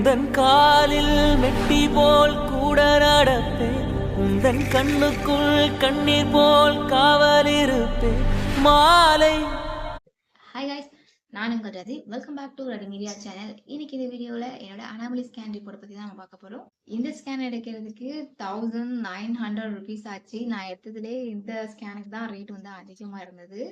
உந்தன் காலில் மெட்டி போல் கூட நடப்பேன், உந்தன் கண்ணுக்குள் கண்ணீர் போல் காவல் இருப்பேன் மாலை. ஹாய் கைஸ், நான் உங்கள் ரதி. Welcome back to Rati media channel. இன்னைக்கு இந்த வீடியோவில் என்னோட அனாமலி ஸ்கேன் ரிப்போர்ட் பற்றி தான் நம்ம பார்க்க போகிறோம். இந்த ஸ்கேன் எடுக்கிறதுக்கு 1900 ருபீஸ் ஆச்சு. நான் எடுத்ததுலே இந்த ஸ்கேனுக்கு தான் ரேட் வந்து அதிகமாக இருந்தது.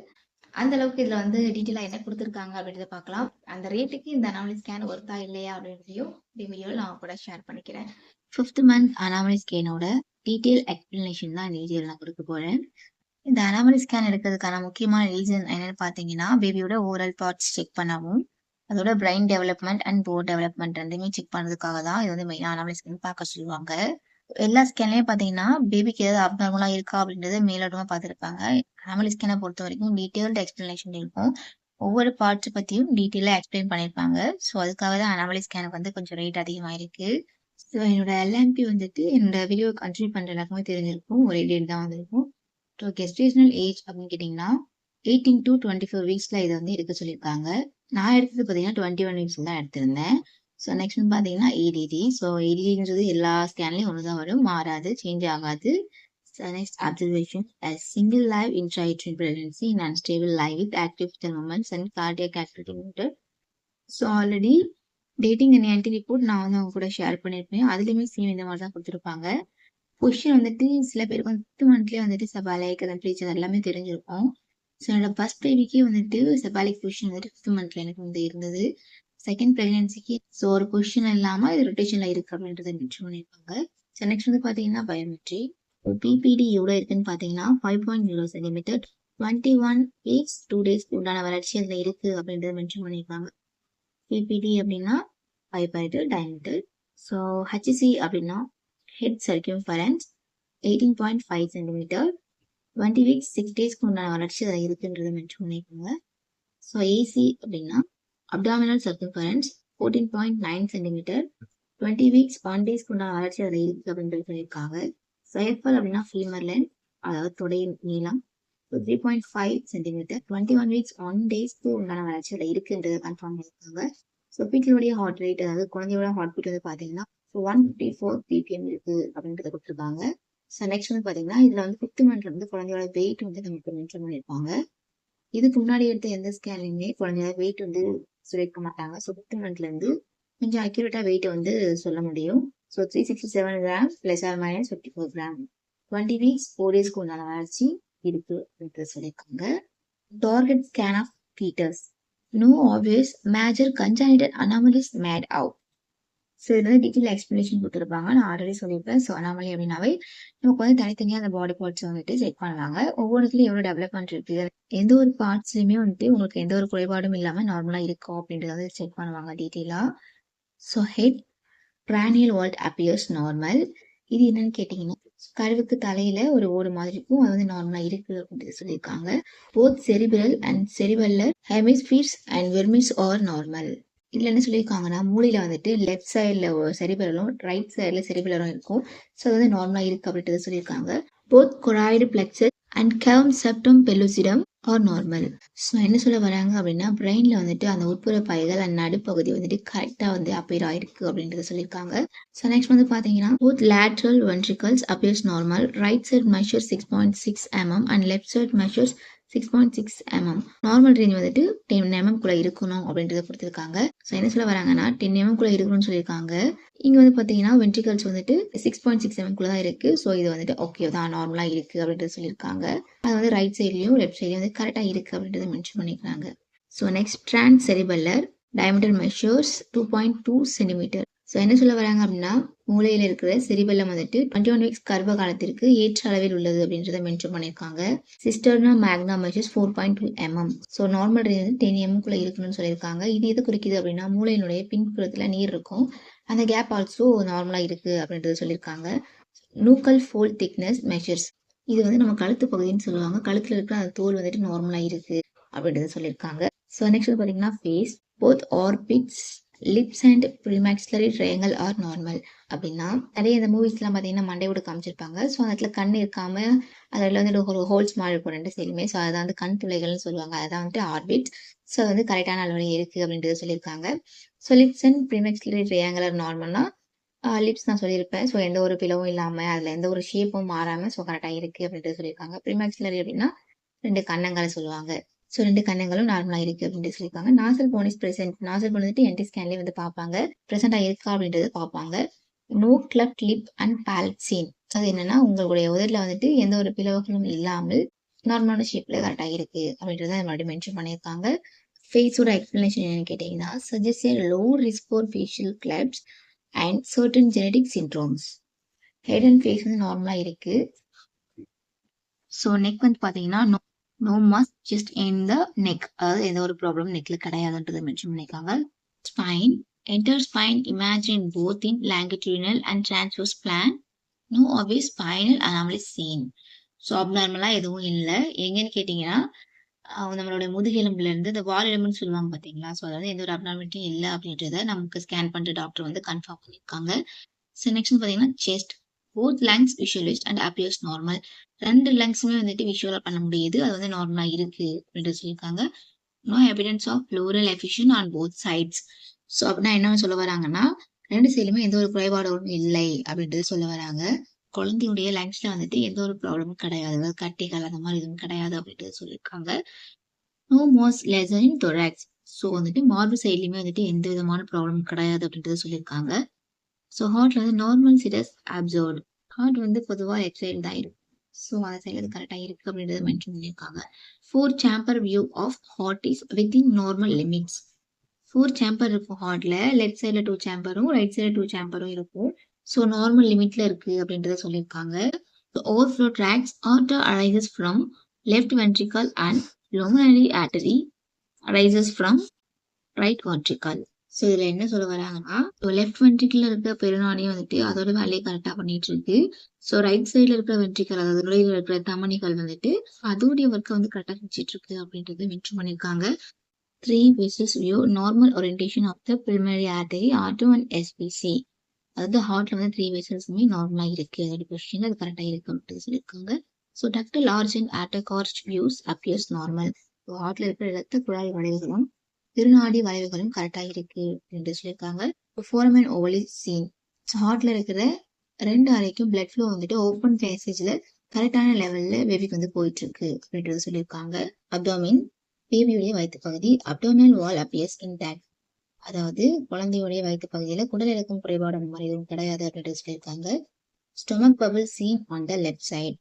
அந்த அளவுக்கு இதில் வந்து டீட்டெயிலாக என்ன கொடுத்துருக்காங்க அப்படின்றத பார்க்கலாம். அந்த ரேட்டுக்கு இந்த அனாமலி ஸ்கேன் ஒர்த்தா இல்லையா அப்படின்றதையும் இந்த வீடியோவில் நான் கூட ஷேர் பண்ணிக்கிறேன். 5th மந்த் அனாமலி ஸ்கேனோட டீட்டெயில் எக்ஸ்பிளனேஷன் தான் இந்த வீடியோவில் நான் கொடுக்க போகிறேன். இந்த அனாமலி ஸ்கேன் எடுக்கிறதுக்கான முக்கியமான ரீசன் என்னன்னு பார்த்தீங்கன்னா, பேபியோட ஓரல் பார்ட்ஸ் செக் பண்ணவும், அதோட brain development and phone development ரெண்டுமே செக் பண்ணதுக்காக தான் இது வந்து மெயினாக அனாமலி ஸ்கேன் பார்க்க சொல்லுவாங்க. எல்லா ஸ்கேன்லையும் பார்த்தீங்கன்னா பேபிக்கு ஏதாவது அப்நார்மலாக இருக்கா அப்படின்றத மேலோட்டமாக பார்த்துருப்பாங்க. அனாமலி ஸ்கேனை பொறுத்த வரைக்கும் டீட்டெயில்டு எக்ஸ்பிளனேஷன் இருக்கும். ஒவ்வொரு பார்ட்ஸ் பற்றியும் டீட்டெயிலாக எக்ஸ்பிளைன் பண்ணியிருப்பாங்க. ஸோ அதுக்காக தான் அனாமலி ஸ்கேனுக்கு வந்து கொஞ்சம் ரேட் அதிகமாக இருக்கு. ஸோ என்னோட எல்எம்பி வந்துட்டு என்னோட வீடியோ கண்டினியூ பண்ணுற எல்லாருக்குமே தெரிஞ்சிருக்கும். ஒரே டேட் தான் வந்திருக்கும். ஸோ கெஸ்டேஷனல் ஏஜ் அப்படின்னு கேட்டிங்கன்னா 18 to 24 வீக்ஸில் இதை வந்து எடுக்க சொல்லியிருக்காங்க. நான் எடுத்தது பார்த்தீங்கன்னா 21 வீக்ஸில் தான் எடுத்திருந்தேன். ஸோ நெக்ஸ்ட் வந்து பார்த்தீங்கன்னா ஏடிடி. ஸோ ஏடிடின்றது எல்லா ஸ்கேன்லேயும் ஒன்று தான் வரும், மாறாது, சேஞ்ச் ஆகாது. So next observation single live intrauterine pregnancy in unstable live with active vital movements and cardiac activity meter. So already dating and anti report நான் வந்து அவங்க கூட ஷேர் பண்ணியிருப்பேன். அதுலேயுமே சேம் இந்த மாதிரி தான் கொடுத்துருப்பாங்க. பொசிஷன் வந்துட்டு சில பேருக்கு வந்து 5th மந்த்லேயே வந்துட்டு செபாலிக் அந்த ப்ளீச்சர் எல்லாமே தெரிஞ்சிருக்கும். ஸோ என்னோட ஃபர்ஸ்ட் பேபிக்கே வந்துட்டு செபாலிக் பொசிஷன் வந்துட்டு 5th மந்த்ல எனக்கு வந்து இருந்தது. செகண்ட் ப்ரெக்னன்சிக்கு ஸோ ஒரு பொசிஷன் இல்லாமல் இது ரொட்டேஷனில் இருக்கு அப்படின்றத மென்ஷன் பண்ணியிருப்பாங்க. ஸோ நெக்ஸ்ட் வந்து பார்த்தீங்கன்னா பயோமெட்ரி. பிபிடி எவ்வளோ இருக்குன்னு பார்த்தீங்கன்னா 5.0 சென்டிமீட்டர், 21 வீக்ஸ் 2 டேஸ்க்கு உண்டான வளர்ச்சி அதில் இருக்கு அப்படின்றத மென்ஷன் பண்ணியிருப்பாங்க. பிபிடி அப்படின்னா பைபரைட்டல் டயமீட்டர். ஸோ ஹெச்சி அப்படின்னா ஹெட் சர்க்கியூம்ஃபரன்ஸ் 18.5 சென்டிமீட்டர், 20 வீக்ஸ் 6 டேஸ்க்கு உண்டான வளர்ச்சி அதில் இருக்குன்றதை மென்ஷன் பண்ணியிருக்காங்க. ஸோ ஏசி அப்படின்னா அப்டாமினல் சர்க்கியூம்ஃபரன்ஸ் 14.9 சென்டிமீட்டர், 20 வீக்ஸ் 1 டேஸ்க்கு உண்டான வளர்ச்சி அதில் இருக்கு அப்படின்றது சொல்லியிருக்காங்க. ஸோ எஃப்எல் அப்படின்னா ஃபீமர் லென்த், அதாவது தொடையின் நீளம் 3.5 சென்டிமீட்டர், 21 வீக்ஸ் 1 டேஸ்க்கு உண்டான வளர்ச்சி அதில் இருக்குன்றதை கன்ஃபார்ம் பண்ணியிருக்காங்க. ஸோ பீட்டிலுடைய ஹார்ட் ரேட், அதாவது குழந்தையோட ஹார்ட் பீட் வந்து பார்த்தீங்கன்னா 154 ppm இருக்கு அப்படின்றத கொடுத்துருக்காங்க. ஸோ நெக்ஸ்ட் வந்து பார்த்தீங்கன்னா இதில் வந்து 5th மந்த்ல இருந்து குழந்தையோட வெயிட் வந்து நமக்கு மென்ஷன் பண்ணியிருப்பாங்க. இதுக்கு முன்னாடி எடுத்த எந்த ஸ்கேன்லையுமே குழந்தையோட வெயிட் வந்து சொல்லியிருக்க மாட்டாங்க. ஸோ 5th மந்த்ல இருந்து கொஞ்சம் அக்யூரேட்டா வெயிட் வந்து சொல்ல முடியும். So 367 gram plus or minus 54 gram, 20 weeks 4 டேஸ்க்கு உண்டான வளர்ச்சி இருக்கு அப்படின்றத சொல்லியிருக்காங்க. Target scan of fetus, no obvious major congenital anomalies made out. So இது வந்து டீட்டெயில் எக்ஸ்பிளேஷன் கொடுத்துருப்பாங்க. நான் ஆல்ரெடி சொல்லியிருப்பேன். ஸோ அனாமலி அப்படின்னாவே நமக்கு வந்து தனித்தனியாக அந்த பாடி பார்ட்ஸ் வந்துட்டு செக் பண்ணுவாங்க. ஒவ்வொருத்துலையும் எவ்வளோ டெவலப்மெண்ட் இருக்குது, எந்த ஒரு பார்ட்ஸ்லையுமே வந்துட்டு உங்களுக்கு எந்த ஒரு குறைபாடும் இல்லாமல் நார்மலாக இருக்கும் அப்படின்றத வந்து செக் பண்ணுவாங்க டீட்டெயிலாக. So head cranial vault appears normal. இது என்னன்னு கேட்டிங்கன்னா கருவுக்கு தலையில ஒரு ஓடு மாதிரி இருக்கும், அது வந்து நார்மலாக இருக்கு அப்படின்றது சொல்லியிருக்காங்க. Both cerebral and cerebellar hemispheres and vermis are normal. இதுல என்ன சொல்லியிருக்காங்கன்னா மூளையில வந்துட்டு லெஃப்ட் சைட்ல செரிபரலும் ரைட் சைட்ல செரிபலரும் இருக்கும். ஸோ அது வந்து நார்மலா இருக்கு அப்படின்றத சொல்லியிருக்காங்க. Both choroid plexus and cavum septum pellucidum are normal. So என்ன சொல்ல வராங்க அப்படின்னா பிரெயின்ல வந்துட்டு அந்த உட்புற பைகள் அண்ட் நடுப்பகுதி வந்துட்டு கரெக்டா வந்து அப்பியர் ஆயிருக்கு அப்படின்றத சொல்லியிருக்காங்க. ஸோ நெக்ஸ்ட் வந்து பாத்தீங்கன்னா both lateral ventricles appears normal, right side measure 6.6 mm and left side measures 6.6 mm. Normal range வந்துட்டு 10 mm குள்ள இருக்கணும் அப்படின்றத கொடுத்துருக்காங்க. ஸோ என்ன சொல்ல வராங்கன்னா 10 mm குள்ள இருக்கணும்னு சொல்லியிருக்காங்க. இங்க வந்து பாத்தீங்கன்னா வென்ட்ரிகல்ஸ் வந்துட்டு 6.6 mm குள்ள தான் இருக்கு. ஸோ இது வந்துட்டு ஓகே தான், நார்மலா இருக்கு அப்படின்றத சொல்லியிருக்காங்க. அது வந்து ரைட் சைட்லயும் லெஃப்ட் சைட்லயும் வந்து கரெக்டா இருக்கு அப்படின்றத மென்ஷன் பண்ணிக்கிறாங்க. So next transcerebellar diameter measures 2.2 centimetre. So என்ன சொல்ல வராங்க அப்படின்னா மூளையில இருக்கிற செரிபெல்லம் வந்துட்டு 21 வீக்ஸ் கர்ப்ப காலத்திற்கு ஏற்ற அளவில் உள்ளது அப்படின்றத மென்ஷன் பண்ணியிருக்காங்க. சிஸ்டர்னா மேக்னா measures 4.2 mm. So normal range வந்து 10 mm குள்ள இருக்கணும்னு சொல்லியிருக்காங்க. இது எது குறிக்குது அப்படின்னா மூளையினுடைய பின்புறத்துல நீர் இருக்கும், அந்த கேப் ஆல்சோ நார்மலா இருக்கு அப்படின்றத சொல்லியிருக்காங்க. நூக்கல் ஃபோல்ட் திக்னஸ் மெஷர்ஸ், இது வந்து நம்ம கழுத்து பகுதின்னு சொல்லுவாங்க, கழுத்துல இருக்கிற அந்த தோல் வந்துட்டு நார்மலா இருக்கு அப்படின்றத சொல்லியிருக்காங்க. ஸோ நெக்ஸ்ட் பாத்தீங்கன்னா face, both orbits lips and premaxillary triangle are normal. அப்படின்னா நிறைய இந்த மூவிஸ்லாம் பார்த்தீங்கன்னா மண்டையோட காமிச்சிருப்பாங்க. ஸோ அந்த இடத்துல கண் இருக்காம அதில் வந்துட்டு ஒரு ஹோல்ஸ் மாதிரி இருக்கும் 2 சைடுமே. ஸோ அதான் வந்து கண் துளைகள்னு சொல்லுவாங்க. அதான் வந்துட்டு ஆர்பிட். ஸோ வந்து கரெக்டான அளவில் இருக்குது அப்படின்றது சொல்லியிருக்காங்க. So lips and premaxillary triangular நார்மல்னா லிப்ஸ் நான் சொல்லியிருப்பேன். ஸோ எந்த ஒரு பிளவும் இல்லாமல் அதில் எந்த ஒரு ஷேப்பும் மாறாமல் ஸோ கரெக்டாக இருக்குது அப்படின்றது சொல்லியிருக்காங்க. ப்ரீமெக்ஸிலரி அப்படின்னா 2 கன்னங்களை சொல்லுவாங்க. ஸோ 2 கன்னங்களும் நார்மலாக இருக்குது அப்படின்ட்டு சொல்லியிருக்காங்க. Nasal bone is present. Nasal bone வந்துட்டு என்டி ஸ்கேன்லேயே வந்து பார்ப்பாங்க. ப்ரெசென்ட்டாக இருக்கா அப்படின்றது பார்ப்பாங்க. No cleft lip and palate seen. அது என்னன்னா உங்களுடைய உதட்டில் வந்துட்டு எந்த ஒரு பிளவுகளும் இல்லாமல் நார்மலான ஷேப்பில் கரெக்டாக இருக்குது அப்படின்றத மறுபடியும் மென்ஷன் பண்ணியிருக்காங்க. ஃபேஸோட எக்ஸ்பிளனேஷன் என்னன்னு கேட்டிங்கன்னா suggest a low risk for facial clefts and certain genetic syndromes. Head and face வந்து நார்மலாக இருக்குது. ஸோ நெக் வந்து பார்த்தீங்கன்னா no mass just in the neck, அதாவது எந்த ஒரு ப்ராப்ளம் நெக்ல கிடையாதுன்றதை மென்ஷன் பண்ணியிருக்காங்க. Spine entire spine imaging both in longitudinal and transverse plane. No obvious spinal anomaly seen. So அப்நார்மலாக எதுவும் இல்லை. எங்கன்னு கேட்டிங்கன்னா நம்மளோட முதுகெலும்புல இருந்து இந்த வால் எலும்புன்னு சொல்லுவாங்க பார்த்தீங்களா, ஸோ அதாவது எந்த ஒரு அப்நார்மலிட்டியும் இல்லை அப்படின்றத நமக்கு ஸ்கேன் பண்ணுற டாக்டர் வந்து கன்ஃபார்ம் பண்ணியிருக்காங்க. ஸோ நெக்ஸ்ட் பார்த்தீங்கன்னா chest both lungs visualised and appears normal. 2 லங்ஸுமே வந்துட்டு விஷுவலாக பண்ண முடியுது, அது வந்து நார்மலாக இருக்கு அப்படின்ட்டு சொல்லியிருக்காங்க. No evidence of pleural effusion on both sides. So அப்படின்னா என்ன சொல்ல வராங்கன்னா 2 சைடுமே எந்த ஒரு குறைபாடும் இல்லை அப்படின்றது சொல்ல வராங்க. குழந்தையுடைய லங்ஸ்ல வந்துட்டு எந்த ஒரு ப்ராப்ளமும் கிடையாது, அதாவது கட்டிகள் அந்த மாதிரி எதுவும் கிடையாது அப்படின்றது சொல்லியிருக்காங்க. நோ மோஸ் லெசன் இன் தொராக்ஸ். ஸோ வந்துட்டு மார்பு சைட்லையுமே வந்துட்டு எந்த விதமான ப்ராப்ளமும் கிடையாது அப்படின்றது சொல்லியிருக்காங்க. ஸோ ஹார்ட்ல வந்து நார்மல் சிடஸ் அப்சர்வ்டு. ஹார்ட் வந்து பொதுவாக லெஃப்ட் சைடு தான் இருக்கும், ஸோ அந்த சைடு அது கரெக்டாக இருக்குது அப்படின்றத மென்ஷன் பண்ணியிருக்காங்க. 4 chamber view of heart is within normal limits. 4 chamber இருக்கும் ஹார்ட்ல. லெஃப்ட் சைடில் 2 சேம்பரும் ரைட் சைடில் 2 சேம்பரும் இருக்கும். ஸோ நார்மல் லிமிட்ல இருக்கு அப்படின்றத சொல்லியிருக்காங்க. Overflow tracks order arises from left ventricle and pulmonary artery arises from right ventricle. So இதில் என்ன சொல்ல வராங்கன்னா லெஃப்ட் வென்ட்ரிக்கில் இருக்கிற பெருநாடியும் வந்துட்டு அதோட வேலையை கரெக்டாக பண்ணிட்டு இருக்கு. ஸோ ரைட் சைடில் இருக்கிற வென்ட்ரிக்கல், அதாவது நுழைவில் இருக்கிற தமனிகள் வந்துட்டு அதோடைய ஒர்க்கை வந்து கரெக்டாக செஞ்சுட்டு இருக்கு அப்படின்றது மென்ஷன் பண்ணியிருக்காங்க. 3 vessels view normal orientation of the pulmonary artery R2 and SPC. அதாவது ஹார்ட்ல வந்து 3 வெசல்ஸுமே நார்மலாக இருக்கு, அதோட பொசிஷன் அது கரெக்டாக இருக்கு அப்படின்னு சொல்லியிருக்காங்க. So ductal arch and aortic arch views appears normal. So ஹார்ட்ல இருக்கிற இரத்த குழாய் வளைவுகளும் திருநாடி வளைவுகளும் கரெக்டாக இருக்கு அப்படின்னு சொல்லியிருக்காங்க. ஃபோரமன் ஓவலி சீன். ஸோ ஹார்ட்ல இருக்கிற 2 அறைக்கும் பிளட் ஃப்ளோ வந்துட்டு ஓப்பன் பேசேஜ்ல கரெக்டான லெவல்ல பேபிக்கு வந்து போயிட்டு இருக்கு அப்படின்றது சொல்லியிருக்காங்க. அப்டாமின் பேபியுடைய வயிற்று பகுதி அப்டோமினல் வால் அப்பியர்ஸ் இன்டாக்ட். அதாவது குழந்தையுடைய வயிற்று பகுதியில குடல் இறக்கும் குறைபாடு அந்த மாதிரி எதுவும் கிடையாது அப்படின்ட்டு சொல்லியிருக்காங்க. Stomach bubble seen on the left side.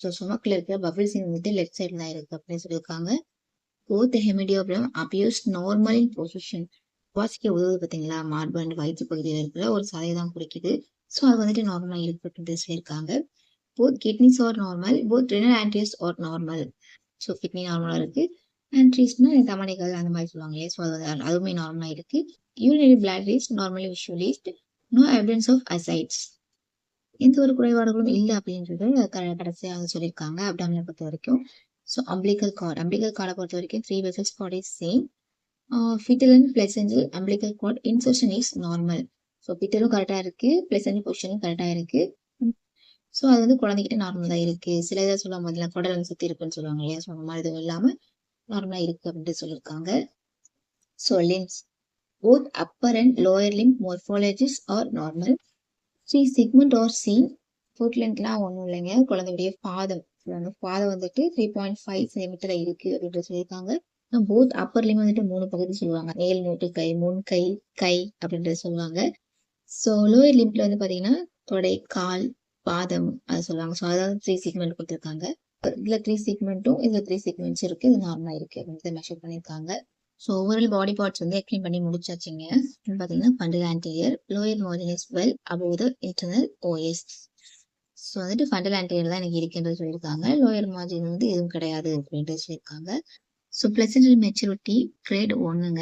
So ஸ்டொமக்ல இருக்கிற பபிள் சீன் வந்துட்டு லெஃப்ட் சைடில் தான் இருக்கு அப்படின்னு சொல்லியிருக்காங்க. Both hemidiaphragm appears normal in position. வாசிக்க உதவுது பார்த்தீங்களா, மார்பு அண்ட் வயிற்று பகுதியில் இருக்கிற ஒரு சதையை தான் குறிக்குது. ஸோ அது வந்துட்டு நார்மலாக இருக்கு அப்படின்னு சொல்லியிருக்காங்க. Both kidneys are normal, both renal arteries are normal. So kidney நார்மலாக இருக்கு, ஆன்ட்ரீஸ்னா தமனிகள் அந்த மாதிரி சொல்லுவாங்க இல்லையா, ஸோ அது அதுவுமே நார்மலாக இருக்கு. Urinary bladder is normally visualised. No evidence of ascites. எந்த ஒரு குறைபாடுகளும் இல்லை அப்படின்றது கடைசியாக வந்து சொல்லியிருக்காங்க அப்டாமினை பொறுத்த வரைக்கும். ஸோ அம்பிளிக்கல் கார்டை பொறுத்த வரைக்கும் 3 vessels cord is same. fetal and placental umbilical cord insertion is normal. So பிட்டலும் கரெக்டாக இருக்கு, பிளசன்ட் பொசிஷனும் கரெக்டாக இருக்கு. ஸோ அது வந்து குழந்தைகிட்ட நார்மல் தான் இருக்கு. சில இதை சொல்லும் போதுல குடல் வந்து சுற்றி இருக்குன்னு சொல்லுவாங்க இல்லையா, ஸோ அந்த மாதிரி எதுவும் இல்லாமல் நார்மலாக இருக்கு அப்படின்ட்டு சொல்லியிருக்காங்க. So limbs both upper and lower limb morphologies are normal. 3 segment or seen. Food லென்த்லாம் ஒன்றும் இல்லைங்க, குழந்தையுடைய பாதம் வந்துட்டு 3.5 சென்டிமீட்டர் இருக்கு அப்படின்ட்டு சொல்லியிருக்காங்க. போத் அப்பர் லிம் வந்துட்டு 3 பகுதி சொல்லுவாங்க, மேல் நோட்டு கை, முன் கை, கை அப்படின்றது சொல்லுவாங்க. ஸோ லோயர் லிம்ப்ல வந்து பார்த்தீங்கன்னா தொடை, கால், பாதம் அது சொல்லுவாங்க. ஸோ அதாவது 3 செக்மெண்ட் கொடுத்துருக்காங்க. இதுல 3 செக்மெண்ட்டும் இதுல 3 செக்மெண்ட்ஸ் இருக்கு, இது நார்மலா இருக்கு அப்படின்றத மெஷர் பண்ணியிருக்காங்க. ஸோ ஓவரால் பாடி பார்ட்ஸ் வந்து எக்ஸ்பிளைன் பண்ணி முடிச்சாச்சுங்க. பார்த்தீங்கன்னா ஃபண்டல் anterior, lower margin is well above the internal OS. So வந்துட்டு ஃபண்டல் ஆன்டீரியர் தான் எனக்கு இருக்குன்றது சொல்லியிருக்காங்க. லோயர் மார்ஜின் வந்து எதுவும் கிடையாது அப்படின்ட்டு சொல்லியிருக்காங்க. ஸோ பிளசன்டல் மெச்சூரிட்டி கிரேட் 1ங்க,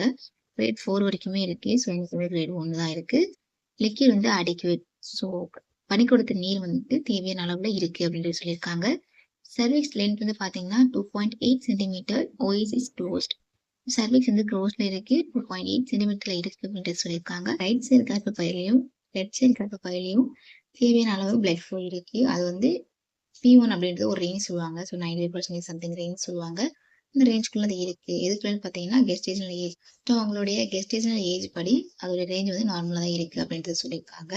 கிரேட் 4 வரைக்குமே இருக்கு. ஸோ எனக்கு கிரேட் 1 தான் இருக்கு. லிக்யூட் வந்து அடிக்குவேட். ஸோ பனி கொடுத்த நீர் வந்துட்டு தேவையான அளவுல இருக்கு அப்படின்ட்டு சொல்லியிருக்காங்க. சர்விக்ஸ் லென்த் வந்து பார்த்தீங்கன்னா 2.8 centimetre, OS is closed. Cervix வந்து க்ளோஸ்ல இருக்கு, 2.8 சென்டிமீட்டர்ல இருக்கு அப்படின்ட்டு சொல்லியிருக்காங்க. ரைட் சைடு கர்ப்பப்பையிலையும் லெஃப்ட் சைடு கர்ப்பப்பையிலையும் தேவையான அளவு பிளட் ஃப்ளோ இருக்கு. அது வந்து P1 அப்படின்றது ஒரு ரேஞ்ச் சொல்லுவாங்க. ஸோ 98% சம்திங் ரேஞ்ச் சொல்லுவாங்க. இந்த ரேஞ்சுக்குள்ள அது இருக்கு. எதுக்குள்ளன்னு பார்த்தீங்கன்னா கெஸ்டேஷனல் ஏஜ். ஸோ அவங்களுடைய கெஸ்டேஷனல் ஏஜ் படி அதோட ரேஞ்ச் வந்து நார்மலாக தான் இருக்கு அப்படின்றது சொல்லியிருக்காங்க.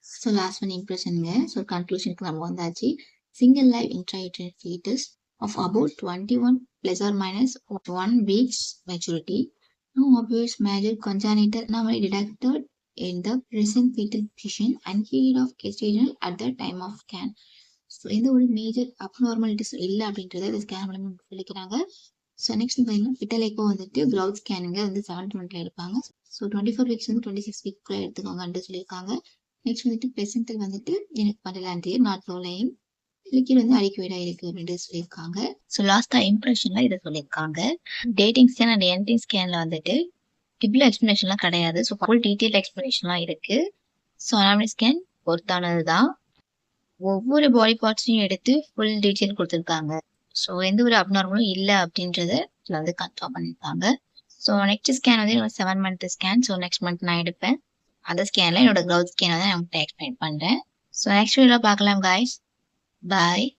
ஸோ லாஸ்ட் ஒன் இம்ப்ரெஷனுங்க. ஸோ கன்க்ளூஷனுக்கு நம்ம வந்தாச்சு. Single live intrauterine foetus of about 21 plus or minus 1 weeks maturity. No obvious major congenital anomaly detected in the present fetal position and period of gestation at the time of scan. So எந்த ஒரு major abnormalities இல்லை அப்படின்றத இந்த scan மூலமா சொல்லிக்கிறாங்க. So next பார்த்தீங்கன்னா foetal echo வந்துட்டு growth ஸ்கேனுங்க வந்து 7th மந்த்ல எடுப்பாங்க. ஸோ 24 வீக்ஸ் வந்து 26 வீக்குள்ள எடுத்துக்கோங்கன்ட்டு சொல்லியிருக்காங்க. நெக்ஸ்ட் வந்துட்டு பெசன்டல் வந்துட்டு எனக்கு பண்ணலான்ட்டு நாட் லோ லைன் லிக்விட் வந்து அடிக்குவேடாக இருக்கு அப்படின்ட்டு சொல்லியிருக்காங்க. ஸோ லாஸ்ட்டாக இம்ப்ரெஷனில் இதை சொல்லியிருக்காங்க. டேட்டிங் ஸ்கேன் அண்ட் என்டிங் ஸ்கேனில் வந்துட்டு டிப்ளோ எக்ஸ்பிளனேஷன்லாம் கிடையாது. ஸோ ஃபுல் டீட்டெயில் எக்ஸ்பிளனேஷன்லாம் இருக்கு. ஸோ அனாமலி ஸ்கேன் பொறுத்தானது தான். ஒவ்வொரு பாடி பார்ட்ஸையும் எடுத்து ஃபுல் டீட்டெயில் கொடுத்துருக்காங்க. ஸோ எந்த ஒரு அப்நார்மலும் இல்லை அப்படின்றத இதில் வந்து கன்ஃபார்ம் பண்ணியிருக்காங்க. ஸோ நெக்ஸ்ட் ஸ்கேன் வந்து என்னோட 7 month scan. So next month நான் எடுப்பேன். அந்த ஸ்கேனில் என்னோட க்ரௌத் ஸ்கேன் வந்து நான் எக்ஸ்பிளைன் பண்ணுறேன். ஸோ நெக்ஸ்ட் வீடியோவில் பார்க்கலாம் guys. Bye.